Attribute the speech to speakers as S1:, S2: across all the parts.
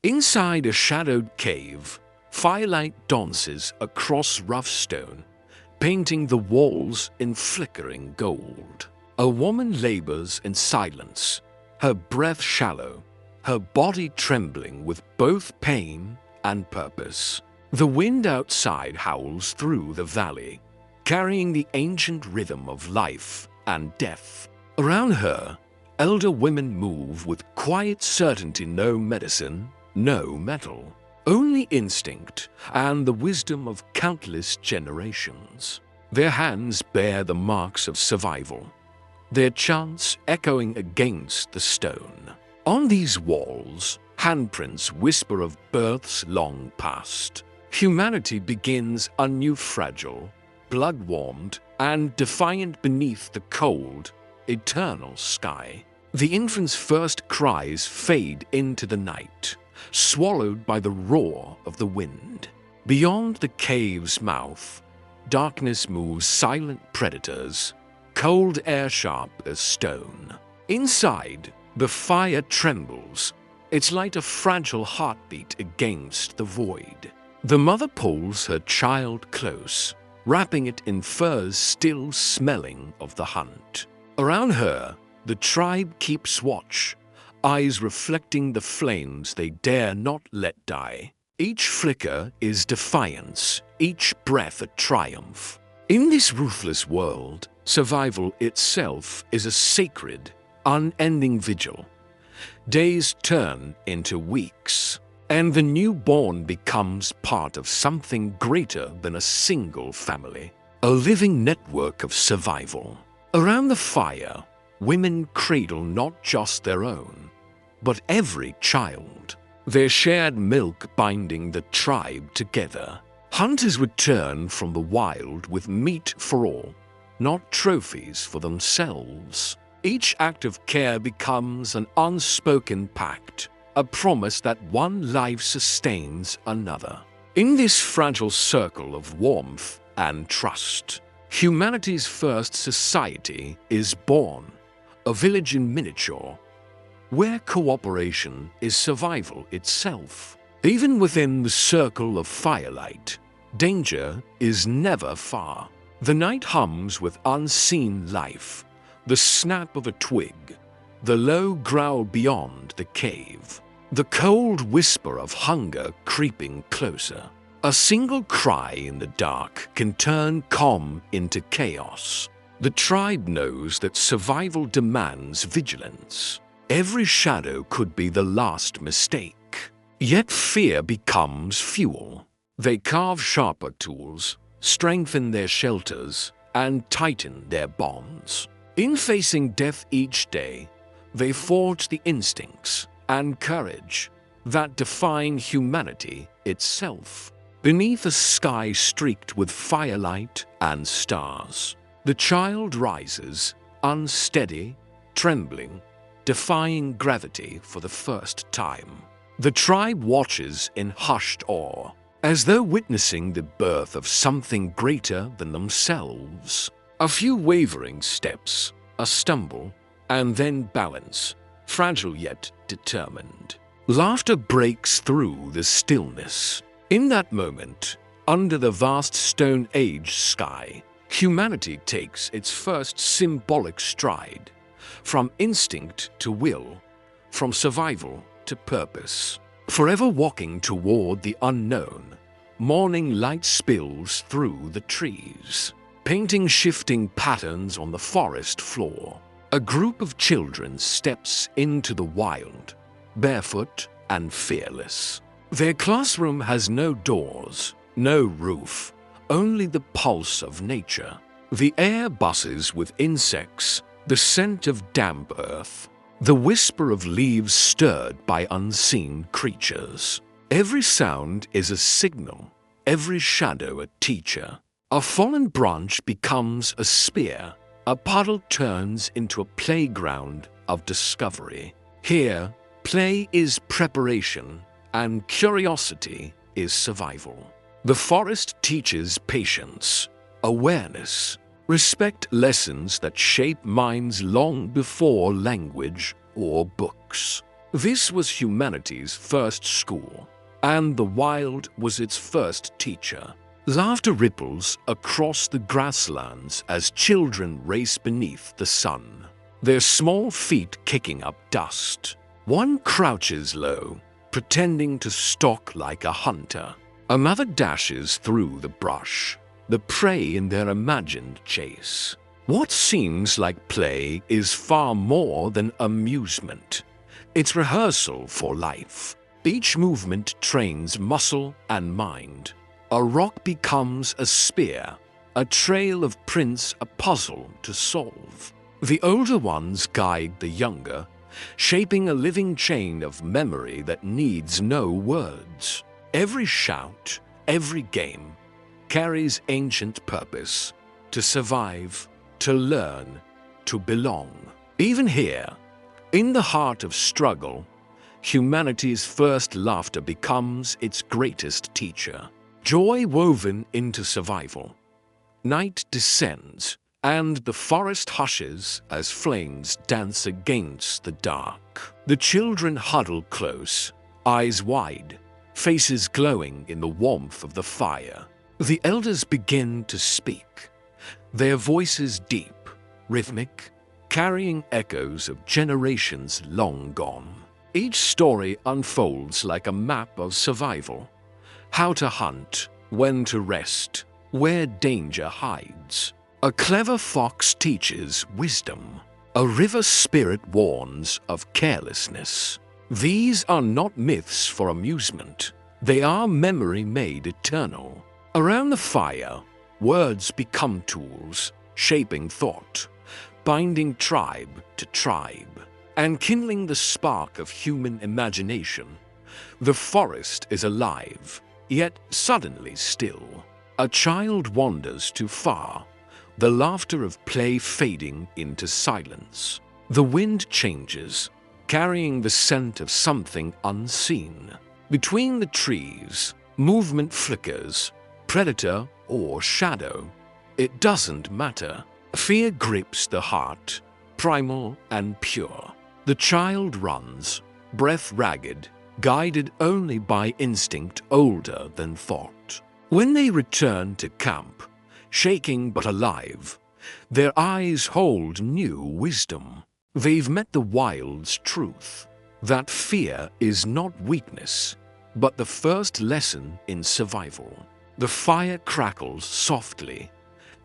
S1: Inside a shadowed cave, firelight dances across rough stone, painting the walls in flickering gold. A woman labors in silence, her breath shallow, her body trembling with both pain and purpose. The wind outside howls through the valley, carrying the ancient rhythm of life and death. Around her, elder women move with quiet certainty, no medicine, no metal, only instinct and the wisdom of countless generations. Their hands bear the marks of survival, their chants echoing against the stone. On these walls, handprints whisper of births long past. Humanity begins anew, fragile, blood-warmed, and defiant beneath the cold, eternal sky. The infant's first cries fade into the night, swallowed by the roar of the wind. Beyond the cave's mouth, darkness moves silent predators, cold air sharp as stone. Inside, the fire trembles, its light a fragile heartbeat against the void. The mother pulls her child close, wrapping it in furs still smelling of the hunt. Around her, the tribe keeps watch, eyes reflecting the flames they dare not let die. Each flicker is defiance, each breath a triumph. In this ruthless world, survival itself is a sacred, unending vigil. Days turn into weeks, and the newborn becomes part of something greater than a single family, a living network of survival. Around the fire, women cradle not just their own, but every child, their shared milk binding the tribe together. Hunters return from the wild with meat for all, not trophies for themselves. Each act of care becomes an unspoken pact, a promise that one life sustains another. In this fragile circle of warmth and trust, humanity's first society is born, a village in miniature, where cooperation is survival itself. Even within the circle of firelight, danger is never far. The night hums with unseen life, the snap of a twig, the low growl beyond the cave, the cold whisper of hunger creeping closer. A single cry in the dark can turn calm into chaos. The tribe knows that survival demands vigilance. Every shadow could be the last mistake. Yet fear becomes fuel. They carve sharper tools, strengthen their shelters, and tighten their bonds. In facing death each day, they forge the instincts and courage that define humanity itself. Beneath a sky streaked with firelight and stars, the child rises, unsteady, trembling, defying gravity for the first time. The tribe watches in hushed awe, as though witnessing the birth of something greater than themselves. A few wavering steps, a stumble, and then balance, fragile yet determined. Laughter breaks through the stillness. In that moment, under the vast Stone Age sky, humanity takes its first symbolic stride, from instinct to will, from survival to purpose. Forever walking toward the unknown, morning light spills through the trees, painting shifting patterns on the forest floor. A group of children steps into the wild, barefoot and fearless. Their classroom has no doors, no roof, only the pulse of nature. The air buzzes with insects, the scent of damp earth, the whisper of leaves stirred by unseen creatures. Every sound is a signal, every shadow a teacher. A fallen branch becomes a spear, a puddle turns into a playground of discovery. Here, play is preparation, and curiosity is survival. The forest teaches patience, awareness, respect, lessons that shape minds long before language or books. This was humanity's first school, and the wild was its first teacher. Laughter ripples across the grasslands as children race beneath the sun, their small feet kicking up dust. One crouches low, pretending to stalk like a hunter. Another dashes through the brush, the prey in their imagined chase. What seems like play is far more than amusement. It's rehearsal for life. Each movement trains muscle and mind. A rock becomes a spear, a trail of prints a puzzle to solve. The older ones guide the younger, shaping a living chain of memory that needs no words. Every shout, every game, carries ancient purpose: to survive, to learn, to belong. Even here, in the heart of struggle, humanity's first laughter becomes its greatest teacher. Joy woven into survival. Night descends, and the forest hushes as flames dance against the dark. The children huddle close, eyes wide, faces glowing in the warmth of the fire. The elders begin to speak, their voices deep, rhythmic, carrying echoes of generations long gone. Each story unfolds like a map of survival: how to hunt, when to rest, where danger hides. A clever fox teaches wisdom. A river spirit warns of carelessness. These are not myths for amusement. They are memory made eternal. Around the fire, words become tools, shaping thought, binding tribe to tribe, and kindling the spark of human imagination. The forest is alive, yet suddenly still. A child wanders too far, the laughter of play fading into silence. The wind changes, carrying the scent of something unseen. Between the trees, movement flickers, predator or shadow. It doesn't matter. Fear grips the heart, primal and pure. The child runs, breath ragged, guided only by instinct older than thought. When they return to camp, shaking but alive, their eyes hold new wisdom. They've met the wild's truth, that fear is not weakness, but the first lesson in survival. The fire crackles softly.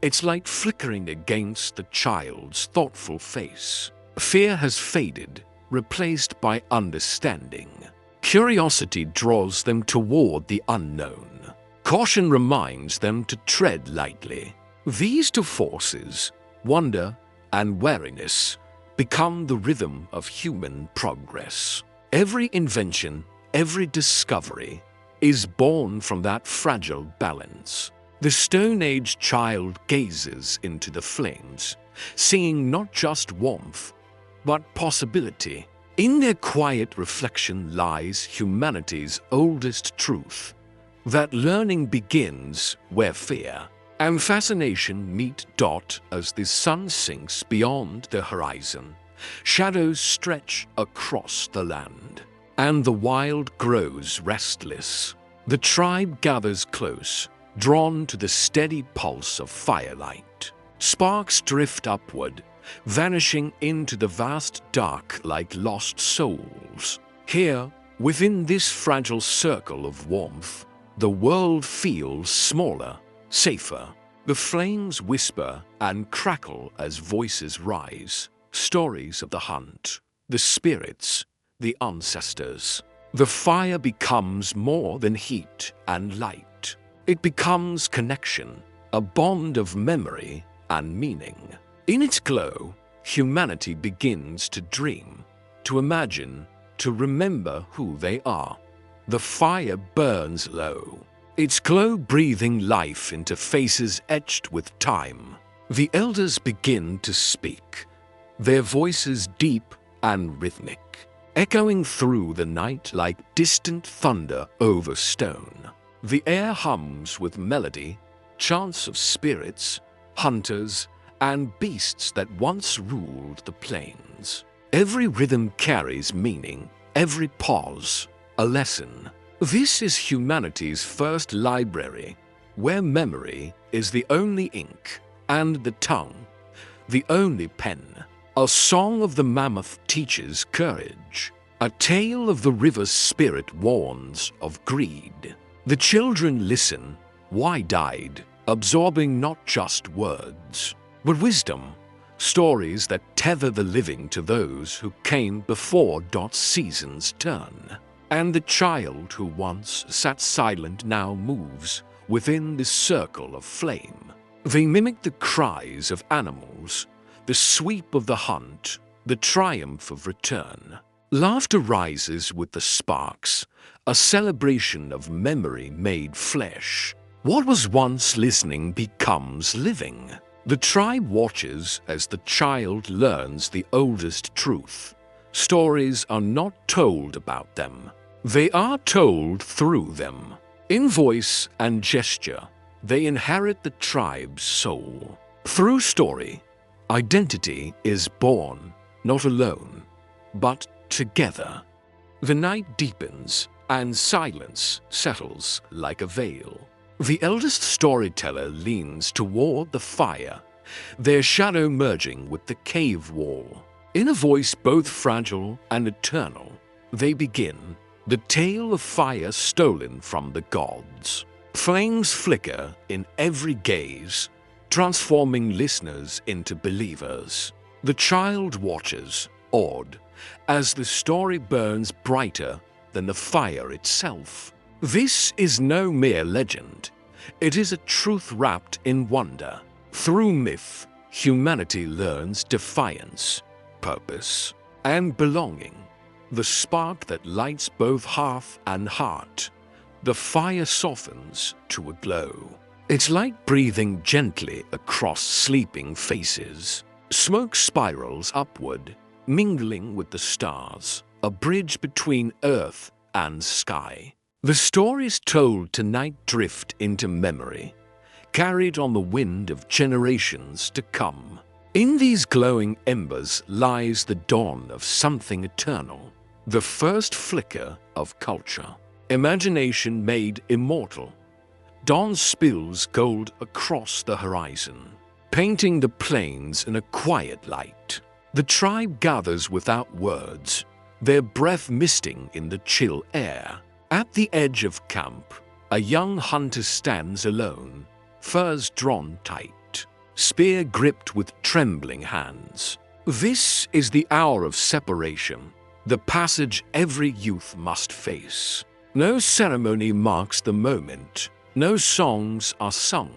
S1: It's like flickering against the child's thoughtful face. Fear has faded, replaced by understanding. Curiosity draws them toward the unknown. Caution reminds them to tread lightly. These two forces, wonder and wariness, become the rhythm of human progress. Every invention, every discovery, is born from that fragile balance. The Stone Age child gazes into the flames, seeing not just warmth, but possibility. In their quiet reflection lies humanity's oldest truth, that learning begins where fear and fascination meet. As the sun sinks beyond the horizon, shadows stretch across the land, and the wild grows restless. The tribe gathers close, drawn to the steady pulse of firelight. Sparks drift upward, vanishing into the vast dark like lost souls. Here, within this fragile circle of warmth, the world feels smaller, safer. The flames whisper and crackle as voices rise. Stories of the hunt, the spirits, the ancestors. The fire becomes more than heat and light. It becomes connection, a bond of memory and meaning. In its glow, humanity begins to dream, to imagine, to remember who they are. The fire burns low, its glow breathing life into faces etched with time. The elders begin to speak, their voices deep and rhythmic, echoing through the night like distant thunder over stone. The air hums with melody, chants of spirits, hunters, and beasts that once ruled the plains. Every rhythm carries meaning, every pause a lesson. This is humanity's first library, where memory is the only ink and the tongue the only pen. A song of the mammoth teaches courage. A tale of the river's spirit warns of greed. The children listen, wide-eyed, absorbing not just words, but wisdom, stories that tether the living to those who came before seasons turn. And the child who once sat silent now moves within this circle of flame. They mimic the cries of animals, the sweep of the hunt, the triumph of return. Laughter rises with the sparks, a celebration of memory made flesh. What was once listening becomes living. The tribe watches as the child learns the oldest truth. Stories are not told about them. They are told through them. In voice and gesture, they inherit the tribe's soul. Through story, identity is born, not alone, but together. The night deepens, and silence settles like a veil. The eldest storyteller leans toward the fire, their shadow merging with the cave wall. In a voice both fragile and eternal, they begin, the tale of fire stolen from the gods. Flames flicker in every gaze, transforming listeners into believers. The child watches, awed, as the story burns brighter than the fire itself. This is no mere legend. It is a truth wrapped in wonder. Through myth, humanity learns defiance, purpose, and belonging. The spark that lights both hearth and heart. The fire softens to a glow. It's like breathing gently across sleeping faces. Smoke spirals upward, mingling with the stars, a bridge between earth and sky. The stories told tonight drift into memory, carried on the wind of generations to come. In these glowing embers lies the dawn of something eternal, the first flicker of culture. Imagination made immortal. Dawn spills gold across the horizon, painting the plains in a quiet light. The tribe gathers without words, their breath misting in the chill air. At the edge of camp, a young hunter stands alone, furs drawn tight, spear gripped with trembling hands. This is the hour of separation, the passage every youth must face. No ceremony marks the moment, no songs are sung.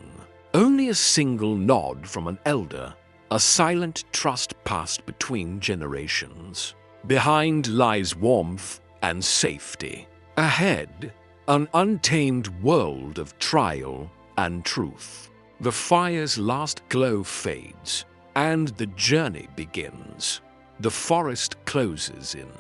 S1: Only a single nod from an elder, a silent trust passed between generations. Behind lies warmth and safety. Ahead, an untamed world of trial and truth. The fire's last glow fades, and the journey begins. The forest closes in,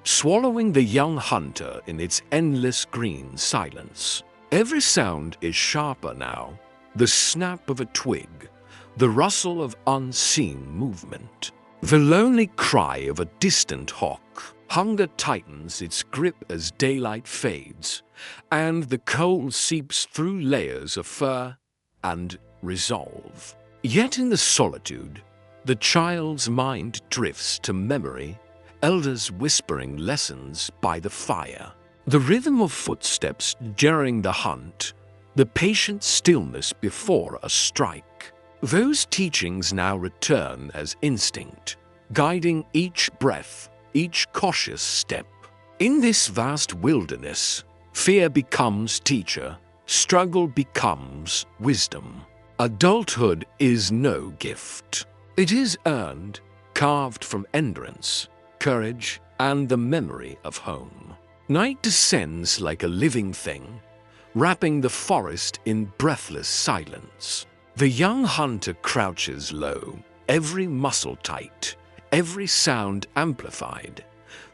S1: swallowing the young hunter in its endless green silence. Every sound is sharper now, the snap of a twig, the rustle of unseen movement, the lonely cry of a distant hawk. Hunger tightens its grip as daylight fades, and the cold seeps through layers of fur and resolve. Yet in the solitude, the child's mind drifts to memory, elders whispering lessons by the fire. The rhythm of footsteps during the hunt, the patient stillness before a strike. Those teachings now return as instinct, guiding each breath, each cautious step. In this vast wilderness, fear becomes teacher, struggle becomes wisdom. Adulthood is no gift. It is earned, carved from endurance, courage, and the memory of home. Night descends like a living thing, wrapping the forest in breathless silence. The young hunter crouches low, every muscle tight, every sound amplified.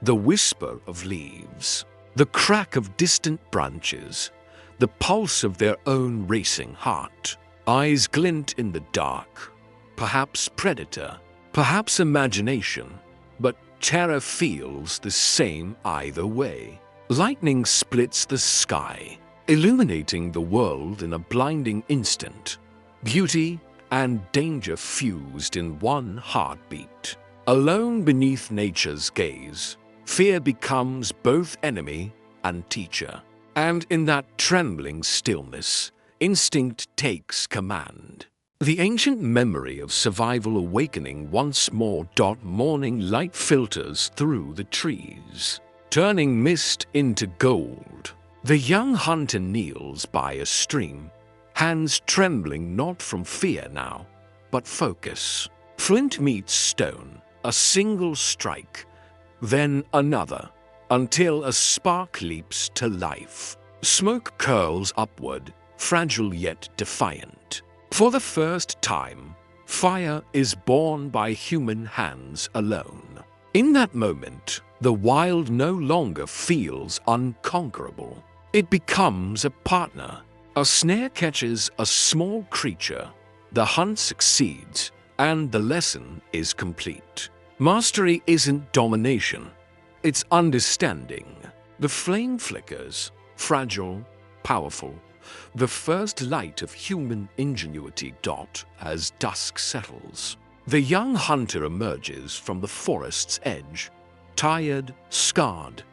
S1: The whisper of leaves, the crack of distant branches, the pulse of their own racing heart. Eyes glint in the dark, perhaps predator, perhaps imagination, but terror feels the same either way. Lightning splits the sky, illuminating the world in a blinding instant. Beauty and danger fused in one heartbeat. Alone beneath nature's gaze, fear becomes both enemy and teacher. And in that trembling stillness, instinct takes command. The ancient memory of survival awakening once more. Morning light filters through the trees, turning mist into gold. The young hunter kneels by a stream, hands trembling not from fear now, but focus. Flint meets stone, a single strike, then another, until a spark leaps to life. Smoke curls upward, fragile yet defiant. For the first time, fire is born by human hands alone. In that moment, the wild no longer feels unconquerable. It becomes a partner. A snare catches a small creature. The hunt succeeds, and the lesson is complete. Mastery isn't domination, it's understanding. The flame flickers, fragile, powerful, the first light of human ingenuity. As dusk settles, the young hunter emerges from the forest's edge, tired, scarred,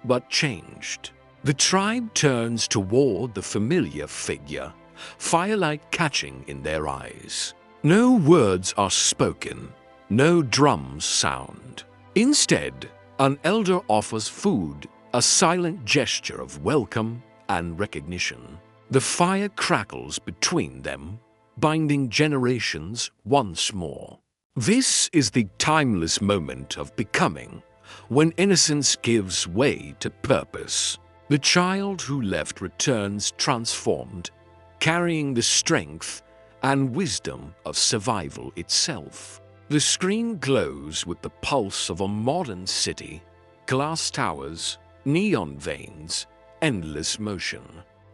S1: but changed. The tribe turns toward the familiar figure, firelight catching in their eyes. No words are spoken, no drums sound. Instead, an elder offers food, a silent gesture of welcome and recognition. The fire crackles between them, binding generations once more. This is the timeless moment of becoming, when innocence gives way to purpose. The child who left returns transformed, carrying the strength and wisdom of survival itself. The screen glows with the pulse of a modern city, glass towers, neon veins, endless motion.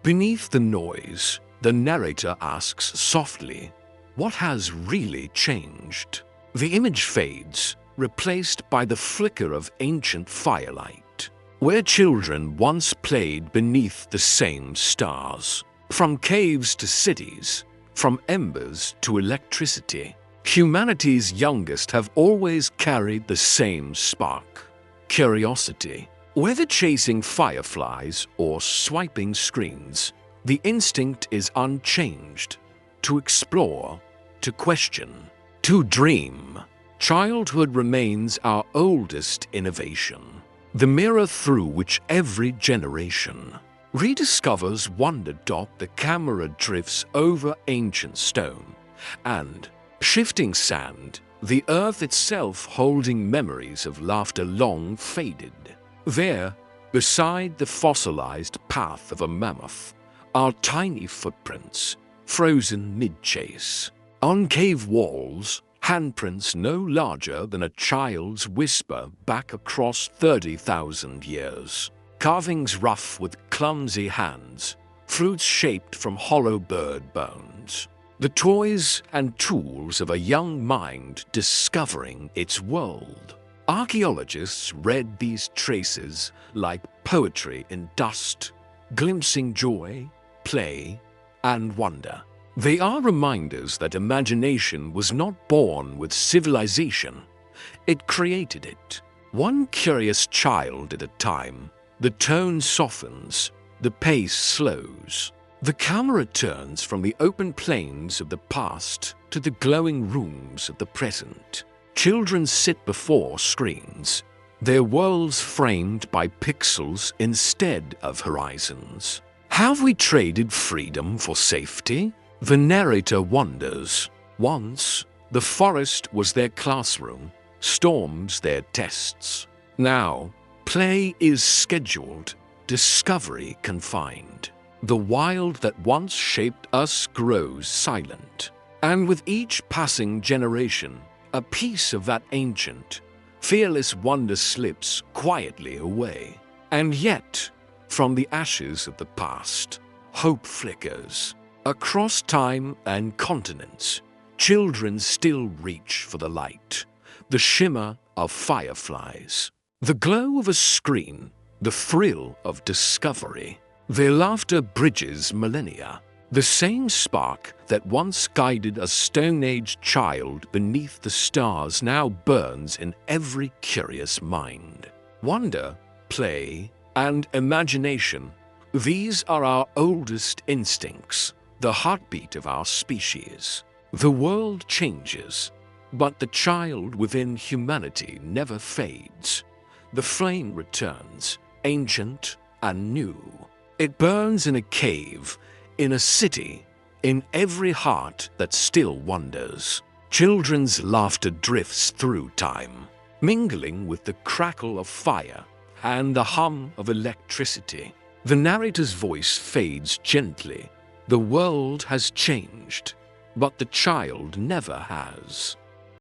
S1: Beneath the noise, the narrator asks softly, "What has really changed?" The image fades, replaced by the flicker of ancient firelight, where children once played beneath the same stars. From caves to cities, from embers to electricity, humanity's youngest have always carried the same spark: curiosity. Whether chasing fireflies or swiping screens, the instinct is unchanged: to explore, to question, to dream. Childhood remains our oldest innovation, the mirror through which every generation rediscovers wonder. The camera drifts over ancient stone and shifting sand, the earth itself holding memories of laughter long faded. There, beside the fossilized path of a mammoth, are tiny footprints, frozen mid-chase. On cave walls, handprints no larger than a child's whisper back across 30,000 years. Carvings rough with clumsy hands, fruits shaped from hollow bird bones. The toys and tools of a young mind discovering its world. Archaeologists read these traces like poetry in dust, glimpsing joy, play, and wonder. They are reminders that imagination was not born with civilization, it created it. One curious child at a time, the tone softens, the pace slows. The camera turns from the open plains of the past to the glowing rooms of the present. Children sit before screens, their worlds framed by pixels instead of horizons. Have we traded freedom for safety? The narrator wonders. Once, the forest was their classroom, storms their tests. Now, play is scheduled, discovery confined. The wild that once shaped us grows silent, and with each passing generation, a piece of that ancient, fearless wonder slips quietly away. And yet, from the ashes of the past, hope flickers. Across time and continents, children still reach for the light, the shimmer of fireflies. The glow of a screen, the thrill of discovery. Their laughter bridges millennia. The same spark that once guided a Stone Age child beneath the stars now burns in every curious mind. Wonder, play, and imagination, these are our oldest instincts, the heartbeat of our species. The world changes, but the child within humanity never fades. The flame returns, ancient and new. It burns in a cave, in a city, in every heart that still wonders. Children's laughter drifts through time, mingling with the crackle of fire and the hum of electricity. The narrator's voice fades gently. The world has changed, but the child never has.